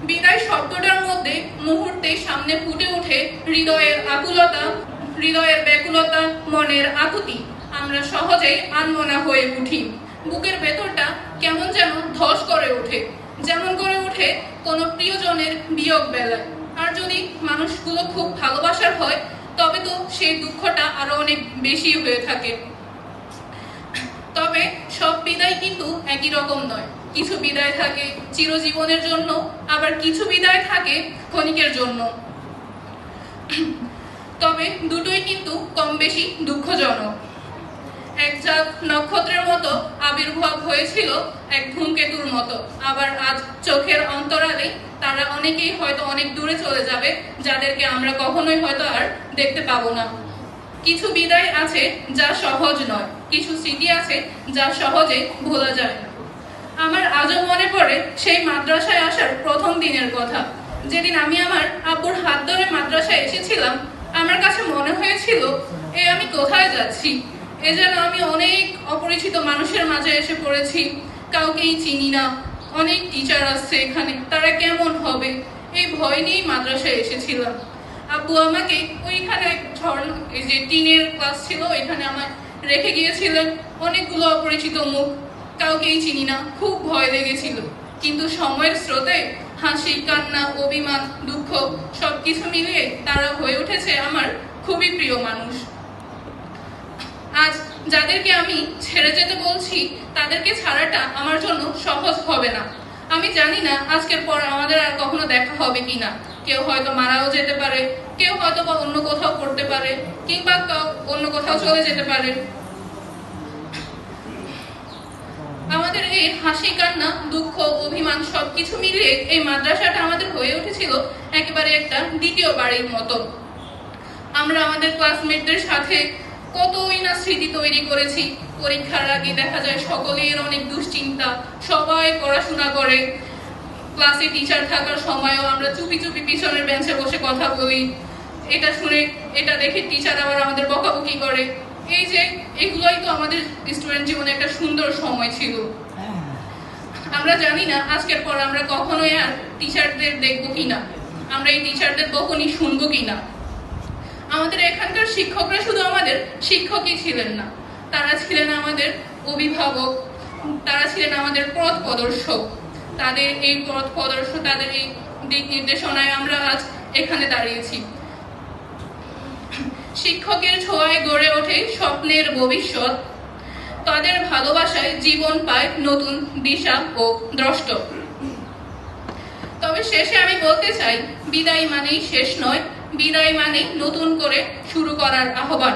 বিদায় শব্দটার মধ্যে মুহূর্তেই সামনে ফুটে ওঠে হৃদয়ের আকুলতা, হৃদয়ের ব্যাকুলতা, মনের আকুতি। আমরা সহজেই আনমনা হয়ে উঠি। বুকের ভেতরটা কেমন যেন ধস করে ওঠে, যেমন করে ওঠে কোনো প্রিয়জনের বিয়োগ বেলায়। আর যদি মানুষগুলো খুব ভালোবাসার হয় তবে তো সেই দুঃখটা আরো অনেক বেশি হয়ে থাকে। তবে সব বিদায় কিন্তু একই রকম নয়। কিছু বিদায় থাকে চিরজীবনের জন্য, আবার কিছু বিদায় থাকে ক্ষণিকের জন্য। তবে দুটোই কিন্তু কম বেশি দুঃখজনক। এক জাত নক্ষত্রের মতো আবির্ভাব হয়েছিল এক ধূমকেতুর মতো, আবার আজ চোখের অন্তরালে তারা অনেকেই হয়তো অনেক দূরে চলে যাবে, যাদেরকে আমরা কখনোই হয়তো আর দেখতে পাবো না। কিছু বিদায় আছে যা সহজ নয়, কিছু স্মৃতি আছে যা সহজে ভোলা যায় না। আমার আজও মনে পড়ে সেই মাদ্রাসায় আসার প্রথম দিনের কথা, যেদিন আমি আমার আব্বুর হাত ধরে মাদ্রাসায় এসেছিলাম। আমার কাছে মনে হয়েছিল আমি কোথায় যাচ্ছি, যেন আমি অনেক অপরিচিত মানুষের মাঝে এসে পড়েছি, কাউকেই চিনি না। অনেক টিচার আসছে এখানে, তারা কেমন হবে, এই ভয় নিয়েই মাদ্রাসায় এসেছিলাম। আব্বু আমাকে ওইখানে এই যে টিনের ক্লাস ছিল, এখানে আমায় রেখে গিয়েছিলেন। অনেকগুলো অপরিচিত মুখ, কাউকেই চিনি না, খুব ভয় লেগেছিল। কিন্তু সময়ের স্রোতে হাসি, কান্না, অভিমান, দুঃখ সবকিছু মিলিয়ে তারা হয়ে উঠেছে আমার খুবই প্রিয় মানুষ। আজ যাদেরকে আমি ছেড়ে যেতে বলছি, তাদেরকে ছাড়াটা আমার জন্য সহজ হবে না। আমি জানি না আজকের পর আমাদের আর কখনো দেখা হবে কিনা। কেউ হয়তো মারাও যেতে পারে, কেউ হয়তো বা অন্য কোথাও পড়তে পারে, কিংবা অন্য কোথাও চলে যেতে পারে। আমাদের এই হাসি, কান্না, দুঃখ, অভিমান সবকিছু মিলিয়ে এই মাদ্রাসাটা আমাদের হয়ে উঠেছিল একেবারে একটা দ্বিতীয় বাড়ির মতো। আমরা আমাদের ক্লাসমেটদের সাথে কতই না স্মৃতি তৈরি করেছি। পরীক্ষার আগে দেখা যায় সকলের অনেক দুশ্চিন্তা, সবাই পড়াশোনা করে। ক্লাসে টিচার থাকার সময়ও আমরা চুপি চুপি পিছনের বেঞ্চে বসে কথা বলি। এটা শুনে এটা দেখে টিচার আবার আমাদের বকাবকি করে। এই যে এগুলোই তো আমাদের স্টুডেন্ট জীবনে একটা সুন্দর সময় ছিল। আমরা জানি না আজকের পর আমরা কখনোই আর টিচারদের দেখবো কিনা, আমরা এই টিচারদের বকুনি শুনবো কিনা। আমাদের এখানকার শিক্ষকরা শুধু আমাদের শিক্ষকই ছিলেন না, তারা ছিলেন আমাদের অভিভাবক, তারা ছিলেন আমাদের পথ প্রদর্শক। তাদের এই পথ প্রদর্শক, তাদের এই দিক নির্দেশনায় আমরা আজ এখানে দাঁড়িয়েছি। শিক্ষকের ছোঁয়ায় গড়ে ওঠে স্বপ্নের ভবিষ্যৎ, তাদের ভালোবাসায় জীবন পায় নতুন দিশা ও দ্রষ্ট। তবে শেষে আমি বলতে চাই, বিদায় মানেই শেষ নয়, বিদায় মানেই নতুন করে শুরু করার আহ্বান।